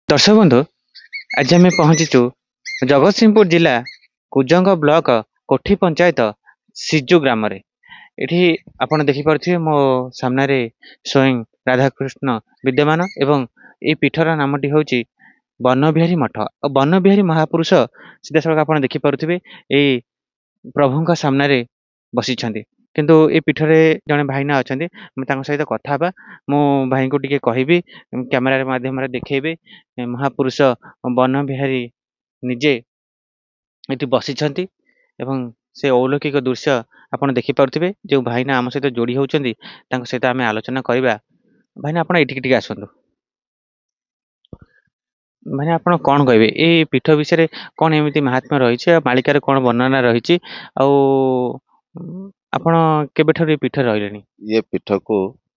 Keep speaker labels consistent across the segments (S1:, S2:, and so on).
S1: दर्शक बंधु आज आम पहुंचीचु जगतसिंहपुर जिला कुजंग ब्लॉक कोठी पंचायत सिजु ग्राम रे। एठी आपण देखिपारुथिबे मो सामने स्वयं राधाकृष्ण विद्यमान एवं ए पीठर नामटी होची बनबिहारी मठ। बनबिहारी महापुरुष सीधा सड़क आपण देखिपारुथिबे ए प्रभुଙ୍କ सामने बसिଛନ୍ତି। किंतु ए पीठरे जने भाईना अछंती सहित कथा हेबा। मो भाई को टिके कहबी कैमरा माध्यम रे देखेबे महापुरुष बन बिहारी निजे एटी बसिଛନ୍ତି एवं से अलौकिक दृश्य आपण देखि पारुथिबे। जो भाईना आम सहित जोड़ी होउचंदी तांक सहित आमे आलोचना करबा। भाईना आपण एठी टिके आसंतु। भाईना आपण कोन कहबे ए पीठ विषय रे कोन एमिति महात्म्य रहिছে मालिका रे कोन वर्णना रहिଛି ଆଉ ଆପଣ केबेठर ए पीठ रहलेनी?
S2: ये पीठ को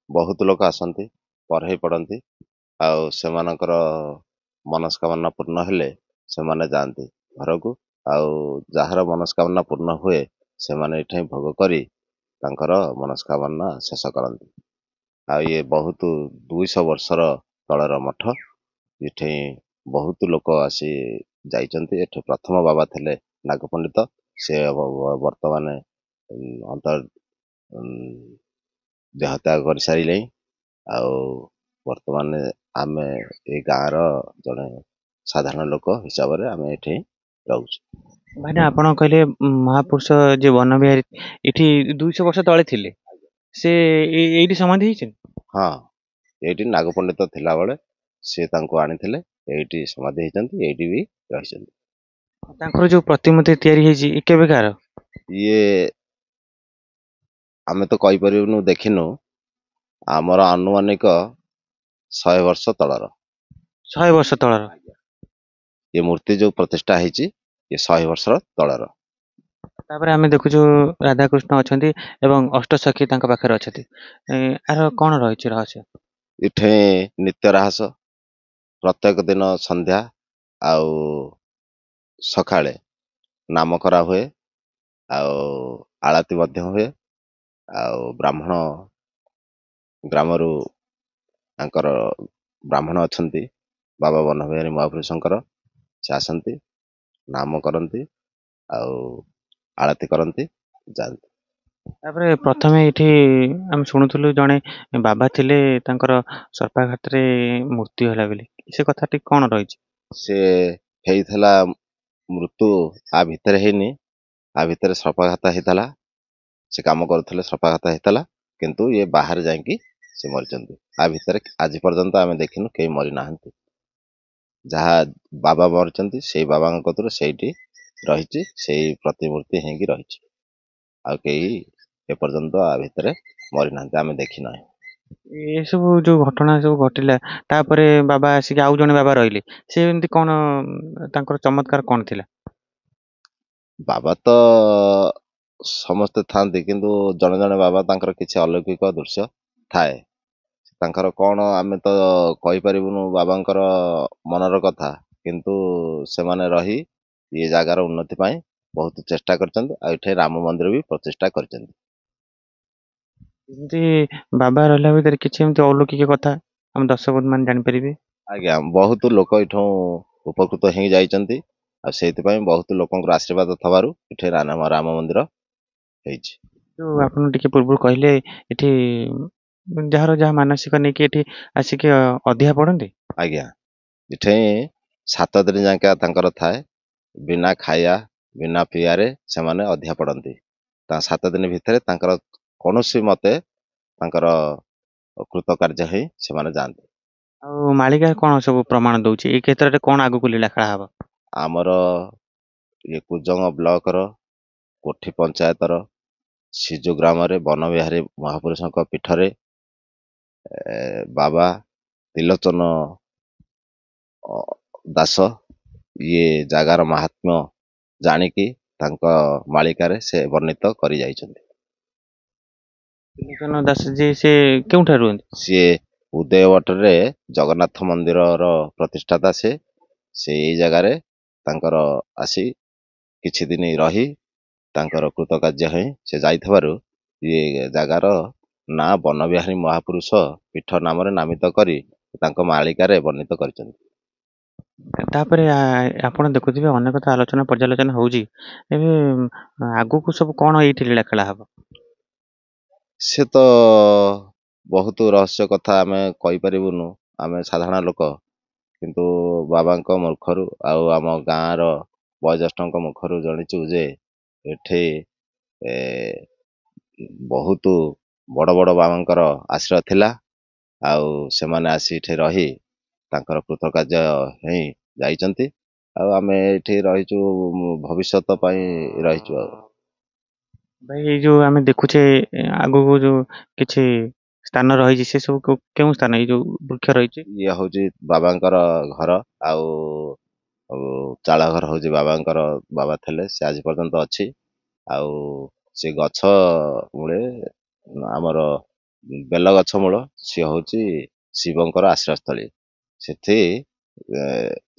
S2: बहुत लोग आसती पढ़ई पढ़ती आर मनस्कामना पूर्ण हेले से माने जाती घर को जार मनस्कामना पूर्ण हुए से माने इठे भोग करी तांकर मनस्कामना शेष करती। आ ये बहुत 200 वर्षर तलर मठ। इठे बहुत लोक आसी जाइछन्ति। एठे प्रथम बाबा थिले नागपंडित। से वर्तमान अंतर देहत्याग कर सारे वर्तमान आमे ए गाँव जड़े साधारण लोक हिसाब से आम ये रोच।
S1: भाईना आपण कहले महापुरुष जे वन बिहारी इठी 200 वर्ष तले थिले से एठी समाधि हिचन?
S2: हाँ, ये नागपंडित थिला बेले से तांको आनिथिले एठी समाधि हिचंती। एठी भी रहिचंती।
S1: तांकर जो प्रतिमूर्ति तयारी हेजी केबेकार?
S2: ये आमे तो कहि परिबनु देखिनु। आमर अनुमानिक 100 वर्ष तलर
S1: 100 वर्ष तलर
S2: ये मूर्ति जो प्रतिष्ठा हेची ये 100 वर्ष तलर।
S1: तापर आमे देखुछु राधाकृष्ण अछंती एवं अष्टसखी तांका पाखरे अछंती। आर कोन रहिछि रहस्य?
S2: इठे नित्य राहस प्रत्येक दिन संध्या आउ सकाळे नाम करा हुए आलती मध्य हुए। ब्राह्मण ग्रामरू आंकर ब्राह्मण अछंती बाबा बनबिहारी महापुरुषंकर से आसंती नाम करती आलती करती जाती।
S1: तापर प्रथमे इठी हम शुणुथुलु जणे बाबा थिले तांकर सर्पाघात रे मृत्यु होला बेली से कथाटी कोन रहिछि?
S2: से हेइथला मृत्यु आ भितर हेनी। आ भितर सर्पाघात हेतला। से काम करथले सर्पाघात हेतला किंतु ये बाहर जाइकी से मरिचंती। आ भितर आज पर्यंत आमे देखिनु केही मरि नाहंती। जहा बाबा मरिचंती से बाबा कतुर सेठी रहिछि सेही प्रतिमूर्ति हेंगी रहिछि। आ केही ए पर्यंत आ भितर मरि नाहंती आमे देखि नाही।
S1: ए सब जो घटना सब घटिला तापरे बाबा आसिक आउ जणे बाबा रहिले से एमती कोन तांकर चमत्कार कोन थिला?
S2: बाबा तो समस्ते थांती किंतु जने जने बाबा तांकर किछि अलौकिक दृश्य थाए। तांकर कोन आमे तो कहि परिबुनु बाबांकर मनर कथा किंतु से माने रही ये जागार उन्नति पाई बहुत चेष्टा करचंती। आ इठे राम मंदिर भी प्रतिष्ठा करचंती।
S1: एमती बाबा रहला भीतर किछि एमती अलौकिक कथा हम दर्शक मान जानि परिबे?
S2: आज्ञा बहुत लोक इठो उपकृत हो जाइचंती। आ सेति पाई बहुत लोकंकर आशीर्वाद थबारु इठे राम मंदिर हेछि।
S1: जो आपण टिके पूर्व कहले एठी जହାର जहा मानसिक नै कि एठी आसिक अधिया पड़ंती?
S2: आज्ञा इठे 7 दिन जाके तांकर थाए बिना खाया बिना पियारे से माने अधिया पड़ंती। 7 दिन भितर तांकर कोनोसी मते तांकर कृतकार्य हे से माने जानती।
S1: आ मालिका कोन सब प्रमाण दउछि ए क्षेत्र रे कोन आगु को लीला खड़ा हबा?
S2: आमर ये कुजंग ब्लॉक रो कोठी पंचायत रो सिजु ग्राम रे बनबिहारी महापुरुषंक पीठरे बाबा तिलोचन दास ये जागार महात्म्य जानिकी तांका मालिकारे से वर्णित करि जाइछन्ति।
S1: तिलोचन दास जी से केउठा रुहନ୍ତି?
S2: सी उदयवट रे जगन्नाथ मंदिर रो प्रतिष्ठाता से एई जगारे तांकर आसी किछि दिन रही तांकर कृतकार्य है से जाइथबारु ये जगार ना बनबिहारी महापुरुष पीठ नाम नामित करी तांको मालिकारे वर्णित करिसंति।
S1: ତାପରେ ଆପଣ ଦେଖୁଥିବେ ଅନେକ ତ ଆଲୋଚନା ପର୍ଯ୍ୟାଲୋଚନା ହଉଛି ଏବେ ଆଗକୁ ସବୁ କଣ ଏଇଠି ଲୀଳା ଖେଳା ହବ?
S2: ସେ ତ ବହୁତ ରହସ୍ୟ କଥା ଆମେ କହିପାରିବୁନୁ, ଆମେ ସାଧାରଣ ଲୋକ। କିନ୍ତୁ ବାବାଙ୍କ ମୁଖରୁ ଆଉ ଆମ ଗାଁର ବয়োଜ୍ୟେଷ୍ଠଙ୍କ ମୁଖରୁ ଜାଣିଛୁ ଯେ ଏଠି ଏ, ବହୁତ ବଡ଼ ବଡ଼ ବାବାଙ୍କର ଆଶ୍ରୟ ଥିଲା। ଆଉ ସେମାନେ ଆସି ଏଠି ରହି ତାଙ୍କର କୃତକାର୍ଯ୍ୟ ହେଇ ଯାଇଛନ୍ତି। ଆଉ ଆମେ ଏଠି ରହିଛୁ, ଭବିଷ୍ୟତ ପାଇଁ ରହିଛୁ ଆଉ।
S1: ଭାଇ ଏଇ ଯୋଉ ଆମେ ଦେଖୁଛେ ଆଗକୁ ଯୋଉ କିଛି ସ୍ଥାନ ରହିଛି ସେ ସବୁ କେଉଁ ସ୍ଥାନ ଏଇ ଯୋଉ ବୃକ୍ଷ ରହିଛି?
S2: ଇଏ ହଉଛି ବାବାଙ୍କର ଘର। ଆଉ ଚାଳ ଘର ହଉଛି ବାବାଙ୍କର, ବାବା ଥିଲେ, ସେ ଆଜି ପର୍ଯ୍ୟନ୍ତ ଅଛି। ଆଉ ସେ ଗଛ ମୂଳେ ଆମର ବେଲ ଗଛ ମୂଳ, ସିଏ ହଉଛି ଶିବଙ୍କର ଆଶ୍ରୟସ୍ଥଳୀ। ସେଠି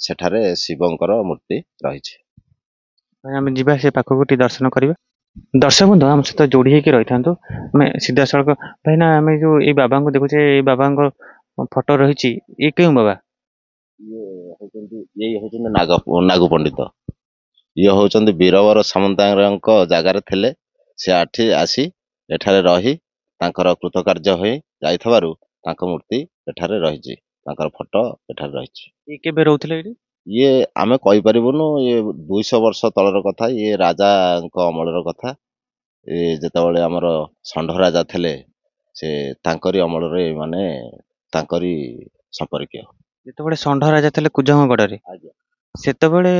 S2: ସେଠାରେ ଶିବଙ୍କର ମୂର୍ତ୍ତି ରହିଛି।
S1: ଭାଇ ଆମେ ଯିବା ସେ ପାଖକୁ ଟିକେ ଦର୍ଶନ କରିବା। ଦର୍ଶକ ବନ୍ଧୁ ଆମ ସହିତ ଯୋଡି ହେଇକି ରହିଥାନ୍ତୁ। ଆମେ ସିଧାସଳଖ ଭାଇନା ଆମେ ଯୋଉ ଏଇ ବାବାଙ୍କୁ ଦେଖୁଛେ ଏଇ ବାବାଙ୍କ ଫଟୋ ରହିଛି, ଇଏ କେଉଁ ବାବା?
S2: ଇଏ ହଉଛନ୍ତି ନାଗୁ ପଣ୍ଡିତ। ଇଏ ହଉଛନ୍ତି ବୀରବର ସାମନ୍ତରାୟଙ୍କ ଜାଗାରେ ଥିଲେ। ସେ ଆସି ଏଠାରେ ରହି ତାଙ୍କର କୃତକାର୍ଯ୍ୟ ହୋଇ ଯାଇଥିବାରୁ ତାଙ୍କ ମୂର୍ତ୍ତି ଏଠାରେ ରହିଛି, ତାଙ୍କର ଫଟୋ ଏଠାରେ ରହିଛି।
S1: ଇଏ କେବେ ରହୁଥିଲେ ଏଇଠି?
S2: ଇଏ ଆମେ କହିପାରିବୁନୁ, ଇଏ 200 ବର୍ଷ ତଳର କଥା। ଇଏ ରାଜାଙ୍କ ଅମଳର କଥା। ଇଏ ଯେତେବେଳେ ଆମର ଷଣ୍ଢ ରାଜା ଥିଲେ, ସେ ତାଙ୍କରି ଅମଳରେ, ମାନେ ତାଙ୍କରି ସମ୍ପର୍କୀୟ।
S1: ଯେତେବେଳେ ଷଣ୍ଢ ରାଜା ଥିଲେ କୁଜଙ୍ଗଗଡରେ,
S2: ଆଜ୍ଞା
S1: ସେତେବେଳେ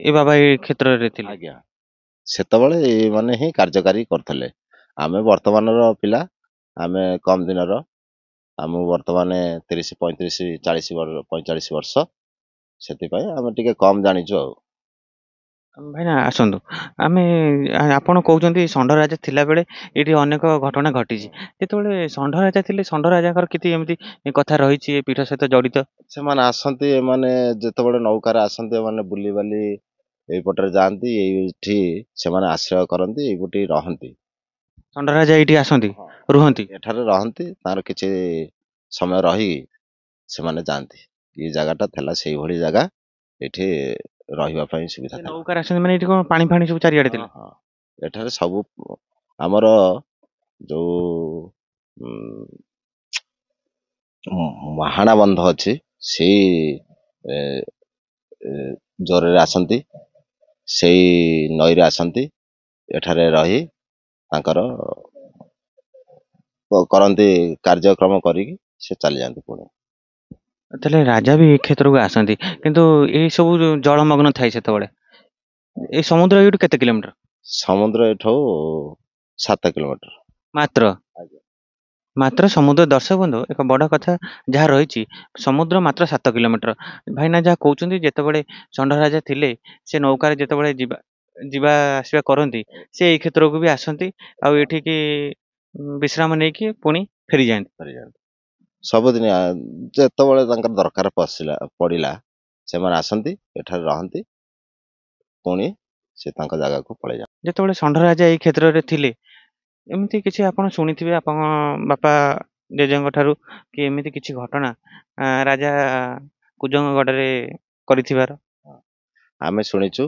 S1: ଏ ବାବା ଏଇ କ୍ଷେତ୍ରରେ ଥିଲେ।
S2: ଆଜ୍ଞା ସେତେବେଳେ ଏମାନେ ହିଁ କାର୍ଯ୍ୟକାରୀ କରୁଥିଲେ। ଆମେ ବର୍ତ୍ତମାନର ପିଲା, ଆମେ କମ ଦିନର। ଆମକୁ ବର୍ତ୍ତମାନ 30, 35, 40, 45 ବର୍ଷ। ସେଥିପାଇଁ ଆମେ ଟିକେ କମ ଜାଣିଛୁ ଆଉ।
S1: ଭାଇନା ଆସନ୍ତୁ, ଆମେ ଆପଣ କହୁଛନ୍ତି ଷଣ୍ଢ ରାଜା ଥିଲା ବେଳେ ଏଇଠି ଅନେକ ଘଟଣା ଘଟିଛି। ଯେତେବେଳେ ଷଣ୍ଢ ରାଜା ଥିଲେ ଷଣ୍ଢ ରାଜାଙ୍କର କିଛି ଏମିତି କଥା ରହିଛି ଏ ପୀଠ ସହିତ ଜଡିତ?
S2: ସେମାନେ ଆସନ୍ତି, ଏମାନେ ଯେତେବେଳେ ନୌକାରେ ଆସନ୍ତି, ଏମାନେ ବୁଲିବାଲି ଏଇପଟରେ ଯାଆନ୍ତି, ଏଇଠି ସେମାନେ ଆଶ୍ରୟ କରନ୍ତି, ଏଇପଟେ ରହନ୍ତି।
S1: ଷଣ୍ଢ ରାଜା ଏଇଠି ଆସନ୍ତି,
S2: ହଁ,
S1: ରୁହନ୍ତି।
S2: ଏଠାରେ ରହନ୍ତି, ତାର କିଛି ସମୟ ରହି ସେମାନେ ଯାଆନ୍ତି। ଏଇ ଜାଗାଟା ଥିଲା ସେଇଭଳି ଜାଗା, ଏଠି ରହିବା ପାଇଁ ସୁବିଧା
S1: ସେ
S2: ଥିଲା।
S1: ନୌକାରେ ଆସନ୍ତି ମାନେ ଏଇଠି କଣ ପାଣି ଫାଣି ସବୁ ଚାରିଆଡେ
S2: ହଁ
S1: ଥିଲା?
S2: ହଁ ଏଠାରେ ସବୁ ଆମର ଯୋଉ ମାହାଣା ବନ୍ଧ ଅଛି, ସେଇ ଏ, ଏ, ଜୋରରେ ଆସନ୍ତି, ସେଇ ନଈରେ ଆସନ୍ତି, ଏଠାରେ ରହି ତାଙ୍କର କରନ୍ତି, କାର୍ଯ୍ୟକ୍ରମ କରିକି ସେ ଚାଲିଯାଆନ୍ତି ପୁଣି।
S1: ତାହେଲେ ରାଜା ବି ଏ କ୍ଷେତ୍ରକୁ ଆସନ୍ତି, କିନ୍ତୁ ଏଇ ସବୁ ଜଳମଗ୍ନ ଥାଏ ସେତେବେଳେ। ଏଇ ସମୁଦ୍ର ଏଇଠୁ କେତେ କିଲୋମିଟର?
S2: ସମୁଦ୍ର ଏଠୁ 7 କିଲୋମିଟର।
S1: ମାତ୍ର
S2: ଆଜ୍ଞା
S1: ମାତ୍ର ସମୁଦ୍ର, ଦର୍ଶକ ବନ୍ଧୁ ଏକ ବଡ କଥା ଯାହା ରହିଛି, ସମୁଦ୍ର ମାତ୍ର 7 କିଲୋମିଟର। ଭାଇନା ଯାହା କହୁଛନ୍ତି ଯେତେବେଳେ ଷଣ୍ଢ ରାଜା ଥିଲେ ସେ ନୌକାରେ ଯେତେବେଳେ ଯିବା ଯିବା ଆସିବା କରନ୍ତି, ସେ ଏଇ କ୍ଷେତ୍ରକୁ ବି ଆସନ୍ତି ଆଉ ଏଠିକି ବିଶ୍ରାମ ନେଇକି ପୁଣି ଫେରିଯାଆନ୍ତି।
S2: ସରିଯାଆନ୍ତି। ସବୁଦିନ ଯେତେବେଳେ ତାଙ୍କର ଦରକାର ପଡ଼ିଲା, ସେମାନେ ଆସନ୍ତି, ଏଠାରେ ରହନ୍ତି, ପୁଣି ସେ ତାଙ୍କ ଜାଗାକୁ ପଳେଇ ଯାଆନ୍ତି।
S1: ଯେତେବେଳେ ଷଣ୍ଢ ରାଜା ଏଇ କ୍ଷେତ୍ରରେ ଥିଲେ, ଏମିତି କିଛି ଆପଣ ଶୁଣିଥିବେ ଆପଣ ବାପା ଜେଜେଙ୍କ ଠାରୁ କି ଏମିତି କିଛି ଘଟଣା ରାଜା କୁଜଙ୍ଗଗଡରେ କରିଥିବାର?
S2: ଆମେ ଶୁଣିଛୁ,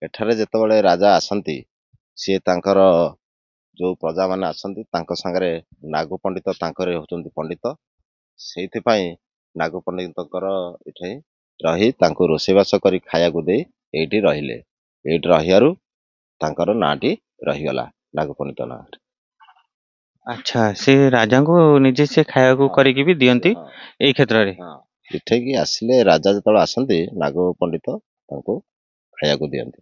S2: ଏଠାରେ ଯେତେବେଳେ ରାଜା ଆସନ୍ତି, ସିଏ ତାଙ୍କର ଯୋଉ ପ୍ରଜା ମାନେ ଆସନ୍ତି, ତାଙ୍କ ସାଙ୍ଗରେ ନାଗୁ ପଣ୍ଡିତ ତାଙ୍କର ହଉଛନ୍ତି ପଣ୍ଡିତ। ସେଇଥିପାଇଁ ନାଗୁ ପଣ୍ଡିତଙ୍କର ଏଠି ରହି ତାଙ୍କୁ ରୋଷେଇବାସ କରି ଖାଇବାକୁ ଦେଇ ଏଇଠି ରହିଲେ। ଏଇଠି ରହିବାରୁ ତାଙ୍କର ନାଁଟି ରହିଗଲା ନାଗୁ ପଣ୍ଡିତ ନାଁରେ।
S1: ଆଚ୍ଛା, ସେ ରାଜାଙ୍କୁ ନିଜେ ସେ ଖାଇବାକୁ
S2: ହଁ
S1: କରିକି ବି ଦିଅନ୍ତି
S2: ହଁ
S1: ଏଇ କ୍ଷେତ୍ରରେ।
S2: ହଁ ଏଠିକି ଆସିଲେ, ରାଜା ଯେତେବେଳେ ଆସନ୍ତି, ନାଗ ପଣ୍ଡିତ ତାଙ୍କୁ ଖାଇବାକୁ ଦିଅନ୍ତି।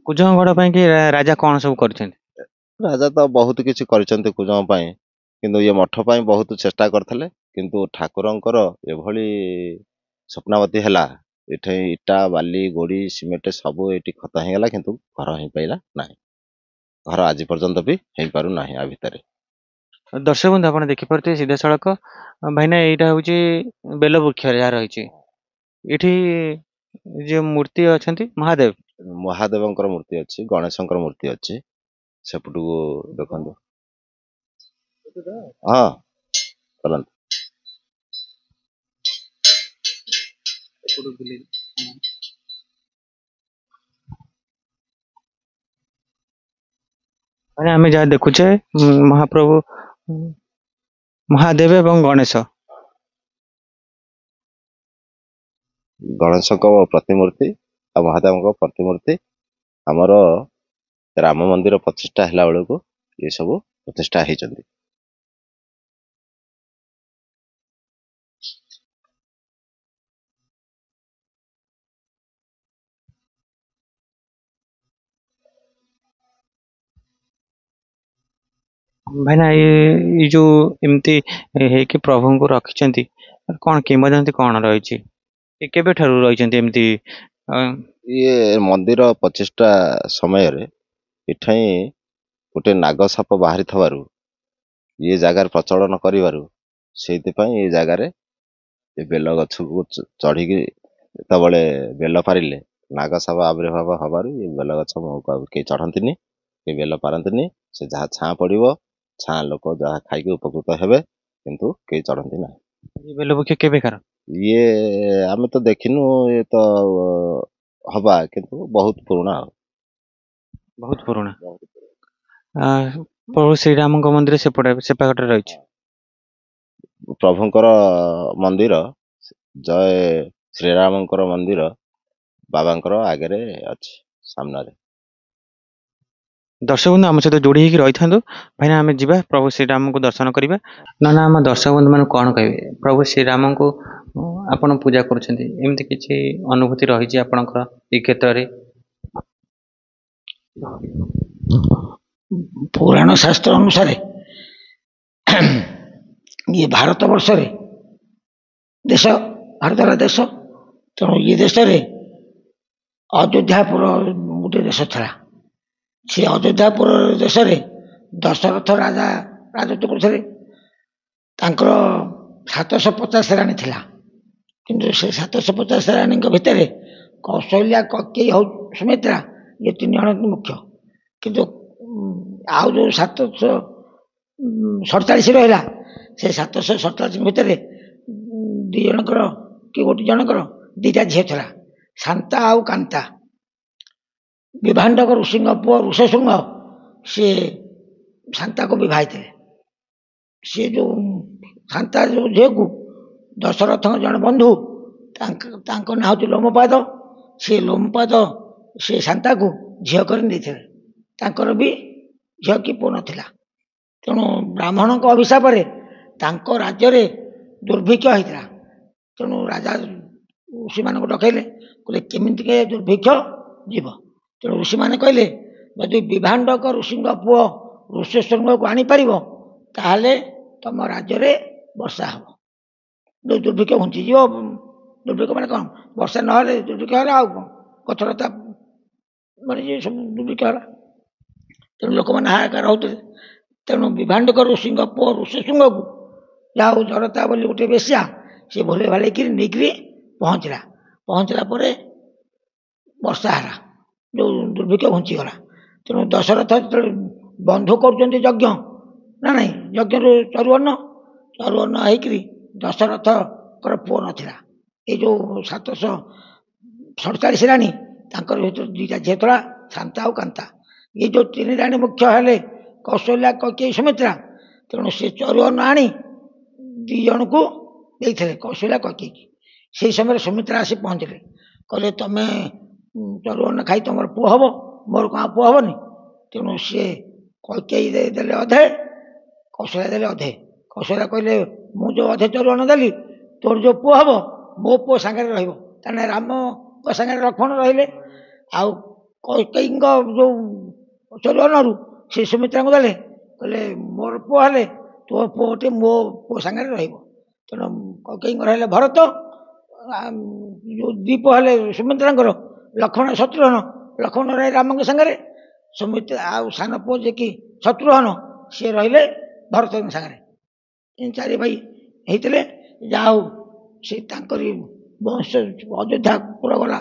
S1: କୁଜଙ୍ଗଗଡ ପାଇଁ କି ରାଜା କଣ ସବୁ କରିଛନ୍ତି?
S2: ରାଜା ତ ବହୁତ କିଛି କରିଛନ୍ତି କୁଜଙ୍ଗ ପାଇଁ, କିନ୍ତୁ ଇଏ ମଠ ପାଇଁ ବହୁତ ଚେଷ୍ଟା କରିଥିଲେ। କିନ୍ତୁ ଠାକୁରଙ୍କର ଏଭଳି ସ୍ୱପ୍ନାବତୀ ହେଲା, ଏଠି ଇଟା, ବାଲି, ଗୋଡି, ସିମେଣ୍ଟ ସବୁ ଏଇଠି ଖତ ହେଇଗଲା, କିନ୍ତୁ ଘର ହେଇପାରିଲା ନାହିଁ। ଘର ଆଜି ପର୍ଯ୍ୟନ୍ତ ବି ହେଇପାରୁନାହିଁ ଆ ଭିତରେ।
S1: ଦର୍ଶକ ବନ୍ଧୁ ଆପଣ ଦେଖିପାରୁଥିବେ ସିଧାସଳଖ, ଭାଇନା ଏଇଟା ହଉଛି ବେଲ ବୃକ୍ଷ ଯାହା ରହିଛି। ଏଠି ଯୋଉ ମୂର୍ତ୍ତି ଅଛନ୍ତି ମହାଦେବ।
S2: ମହାଦେବଙ୍କର ମୂର୍ତ୍ତି ଅଛି, ଗଣେଶଙ୍କର ମୂର୍ତ୍ତି ଅଛି। ସେପଟକୁ ଦେଖନ୍ତୁ। ହଁ ଚାଲନ୍ତୁ।
S1: ମାନେ ଆମେ ଯାହା ଦେଖୁଛେ ମହାପ୍ରଭୁ ମହାଦେବ ଏବଂ ଗଣେଶ
S2: ଗଣେଶଙ୍କ ପ୍ରତିମୂର୍ତ୍ତି ଆଉ ମହାଦେବଙ୍କ ପ୍ରତିମୂର୍ତ୍ତି ଆମର ରାମ ମନ୍ଦିର ପ୍ରତିଷ୍ଠା ହେଲା ବେଳକୁ ଏ ସବୁ ପ୍ରତିଷ୍ଠା ହେଇଛନ୍ତି।
S1: ଭାଇନା ଏଇ ଯୋଉ ଏମିତି ହେଇକି ପ୍ରଭୁଙ୍କୁ ରଖିଛନ୍ତି କଣ କିମ୍ବଦନ୍ତୀ କଣ ରହିଛି? ଏ କେବେଠାରୁ ରହିଛନ୍ତି ଏମିତି? ଅ,
S2: ଇଏ ମନ୍ଦିର ପ୍ରତିଷ୍ଠା ସମୟରେ ଏଠାଇଁ ଗୋଟେ ନାଗ ସାପ ବାହାରିଥିବାରୁ ଇଏ ଜାଗାରେ ପ୍ରଚଳନ କରିବାରୁ ସେଇଥିପାଇଁ ଏ ଜାଗାରେ ଏ ବେଲ ଗଛକୁ ଚଢିକି ଯେତେବେଳେ ବେଲ ପାରିଲେ ନାଗ ସାପ ଆବିର୍ଭାବ ହବାରୁ ଏ ବେଲ ଗଛ ମୁହଁକୁ ଆଉ କେହି ଚଢନ୍ତିନି, କେହି ବେଲ ପାରନ୍ତିନି। ସେ ଯାହା ଛାଁ ପଡିବ, ଛାଁ ଲୋକ ଯାହା ଖାଇକି ଉପକୃତ ହେବେ, କିନ୍ତୁ କେହି ଚଢନ୍ତି ନାହିଁ।
S1: ଏ ବେଲ ବୃକ୍ଷ କେବେକାର?
S2: ଇଏ ଆମେ ତ ଦେଖିନୁ, ଏ ତ ହବା କିନ୍ତୁ ବହୁତ ପୁରୁଣା ଆଉ।
S1: ବହୁତ ପୁରୁଣା। ଆ, ପ୍ରଭୁ ଶ୍ରୀରାମଙ୍କ ମନ୍ଦିର ସେପାଖରେ ରହିଛି।
S2: ପ୍ରଭୁଙ୍କର ମନ୍ଦିର ଜୟ ଶ୍ରୀରାମଙ୍କର ମନ୍ଦିର ବାବାଙ୍କର ଆଗରେ ଅଛି, ସାମ୍ନାରେ।
S1: ଦର୍ଶକ ବନ୍ଧୁ ଆମ ସହିତ ଯୋଡି ହେଇକି ରହିଥାନ୍ତୁ। ଭାଇନା ଆମେ ଯିବା ପ୍ରଭୁ ଶ୍ରୀରାମଙ୍କୁ ଦର୍ଶନ କରିବା। ନା ନା ଆମ ଦର୍ଶକ ବନ୍ଧୁ ମାନେ କଣ କହିବେ? ପ୍ରଭୁ ଶ୍ରୀରାମଙ୍କୁ ଆପଣ ପୂଜା କରୁଛନ୍ତି, ଏମିତି କିଛି ଅନୁଭୂତି ରହିଛି ଆପଣଙ୍କର ଏ କ୍ଷେତ୍ରରେ?
S3: ପୁରାଣ ଶାସ୍ତ୍ର ଅନୁସାରେ ଇଏ ଭାରତ ବର୍ଷରେ ଦେଶ, ଭାରତର ଦେଶ, ତେଣୁ ଇଏ ଦେଶରେ ଅଯୋଧ୍ୟାପୁର ଗୋଟେ ଦେଶ ଥିଲା। ସେ ଅଯୋଧ୍ୟାପୁର ଦେଶରେ ଦଶରଥ ରାଜା ରାଜତ୍ୱ କରୁଥିଲେ। ତାଙ୍କର 750 ରାଣୀ ଥିଲା, କିନ୍ତୁ ସେ 750 ରାଣୀଙ୍କ ଭିତରେ କୌଶଲ୍ୟା, କୈକେୟୀ, ସୁମିତ୍ରା ଏ 3 ଜଣ ମୁଖ୍ୟ। କିନ୍ତୁ ଆଉ ଯେଉଁ 747 ରହିଲା, ସେ 747 ଭିତରେ 2 ଜଣଙ୍କର କି 1 ଜଣଙ୍କର 2ଟା ଝିଅ ଥିଲା, ଶାନ୍ତା ଆଉ କାନ୍ତା। ବିଭାଣ୍ଡକ ଋଷିଙ୍କ ପୁଅ ଋଷଶୃଙ୍ଗ ସିଏ ଶାନ୍ତାକୁ ବିବାହିଥିଲେ। ସିଏ ଯେଉଁ ଶାନ୍ତା ଯେଉଁ ଝିଅକୁ ଦଶରଥଙ୍କ ଜଣେ ବନ୍ଧୁ, ତାଙ୍କ ନାଁ ହେଉଛି ଲୋମପାଦ। ସେ ଲୋମପାଦ ସେ ଶାନ୍ତାକୁ ଝିଅ କରି ଦେଇଥିଲେ। ତାଙ୍କର ବି ଝିଅ କି ପୁଅ ନଥିଲା। ତେଣୁ ବ୍ରାହ୍ମଣଙ୍କ ଅଭିଶାପରେ ତାଙ୍କ ରାଜ୍ୟରେ ଦୁର୍ଭିକ୍ଷ ହେଇଥିଲା। ତେଣୁ ରାଜା ଋଷିମାନଙ୍କୁ ଡକେଇଲେ, କହିଲେ କେମିତି ଦୁର୍ଭିକ୍ଷ ଯିବ। ତେଣୁ ଋଷିମାନେ କହିଲେ, ଯଦି ବିଭାଣ୍ଡକ ଋଷିଙ୍କ ପୁଅ ଋଷଶୃଙ୍ଗକୁ ଆଣିପାରିବ, ତାହେଲେ ତମ ରାଜ୍ୟରେ ବର୍ଷା ହେବ, ଯେଉଁ ଦୁର୍ଭିକ୍ଷ ଘୁଞ୍ଚିଯିବ। ଦୁର୍ଭିକ୍ଷ ମାନେ କ'ଣ? ବର୍ଷା ନହେଲେ ଦୁର୍ଭିକ୍ଷ ହେଲା, ଆଉ କ'ଣ? ଗଛଲତା ମରିଯିବ, ସବୁ ଦୁର୍ଭିକ୍ଷ ହେଲା। ତେଣୁ ଲୋକମାନେ ହାହାକାର ହେଉଥିଲେ। ତେଣୁ ବିଭାଣ୍ଡକ ଋଷିଙ୍କ ପୁଅ ଋଷଶୃଙ୍ଗକୁ, ଯାହା ହଉ ଜରତା ବୋଲି ଗୋଟେ ବେଶ୍ୟା, ସେ ଭୁଲେଇ ଭାଲେଇକିରି ନେଇକିରି ପହଞ୍ଚିଲା ପରେ ବର୍ଷା ହେଲା, ଯେଉଁ ଦୁର୍ଭିକ୍ଷ ଘୁଞ୍ଚିଗଲା। ତେଣୁ ଦଶରଥ ଯେତେବେଳେ ବନ୍ଧୁ କରୁଛନ୍ତି ଯଜ୍ଞ, ନା ନାହିଁ, ଯଜ୍ଞରୁ ଚରୁଅନ୍ନ ହେଇକିରି ଦଶରଥଙ୍କର ପୁଅ ନଥିଲା। ଏଇ ଯେଉଁ 747 ରାଣୀ, ତାଙ୍କର ଭିତରୁ 2ଟା ଝିଅ ଥିଲା, ଶାନ୍ତା ଆଉ କାନ୍ତା। ଏ ଯେଉଁ 3 ରାଣୀ ମୁଖ୍ୟ ହେଲେ କୌଶଲ୍ୟା, କୈକେୟୀ, ସୁମିତ୍ରା। ତେଣୁ ସେ ଚରୁଅନ୍ନ ଆଣି 2 ଜଣଙ୍କୁ ଦେଇଥିଲେ, କୌଶଲ୍ୟା, କୈକେୟୀକି। ସେହି ସମୟରେ ସୁମିତ୍ରା ଆସି ପହଞ୍ଚିଲେ, କହିଲେ ତମେ ଚରୁଅନ୍ନ ଖାଇ ତମର ପୁଅ ହେବ, ମୋର କ'ଣ ପୁଅ ହେବନି? ତେଣୁ ସିଏ କୈକେୟୀ ଦେଲେ ଅଧେ, କୌଶଲ୍ୟା ଦେଲେ ଅଧେ। କୌଶଲ୍ୟା କହିଲେ, ମୁଁ ଯେଉଁ ଅଧେ ଚରୁଅନ୍ନ ଦେଲି, ତୋର ଯେଉଁ ପୁଅ ହେବ ମୋ ପୁଅ ସାଙ୍ଗରେ ରହିବ। ତାହେଲେ ରାମଙ୍କ ସାଙ୍ଗରେ ଲକ୍ଷ୍ମଣ ରହିଲେ। ଆଉ କୈକେୟୀଙ୍କ ଯେଉଁ ଚରୁଅନ୍ନରୁ ସେ ସୁମିତ୍ରାଙ୍କୁ ଦେଲେ, କହିଲେ ମୋର ପୁଅ ହେଲେ ତୋ ପୁଅ ଗୋଟିଏ ମୋ ପୁଅ ସାଙ୍ଗରେ ରହିବ। ତେଣୁ କୈକେୟୀଙ୍କର ହେଲେ ଭରତ, ଯେଉଁ 2 ପୁଅ ହେଲେ ସୁମିତ୍ରାଙ୍କର, ଲକ୍ଷ୍ମଣ, ଶତ୍ରୁଘ୍ନ। ଲକ୍ଷ୍ମଣ ରହେ ରାମଙ୍କ ସାଙ୍ଗରେ, ସୁମିତ୍ରା ଆଉ ସାନ ପୁଅ ଯିଏକି ଶତ୍ରୁଘ୍ନ, ସିଏ ରହିଲେ ଭରତଙ୍କ ସାଙ୍ଗରେ। 4 ଭାଇ ହେଇଥିଲେ। ଯାହା ହଉ ସେ ତାଙ୍କରି ବଂଶ ଅଯୋଧ୍ୟାପୁର ଗଲା।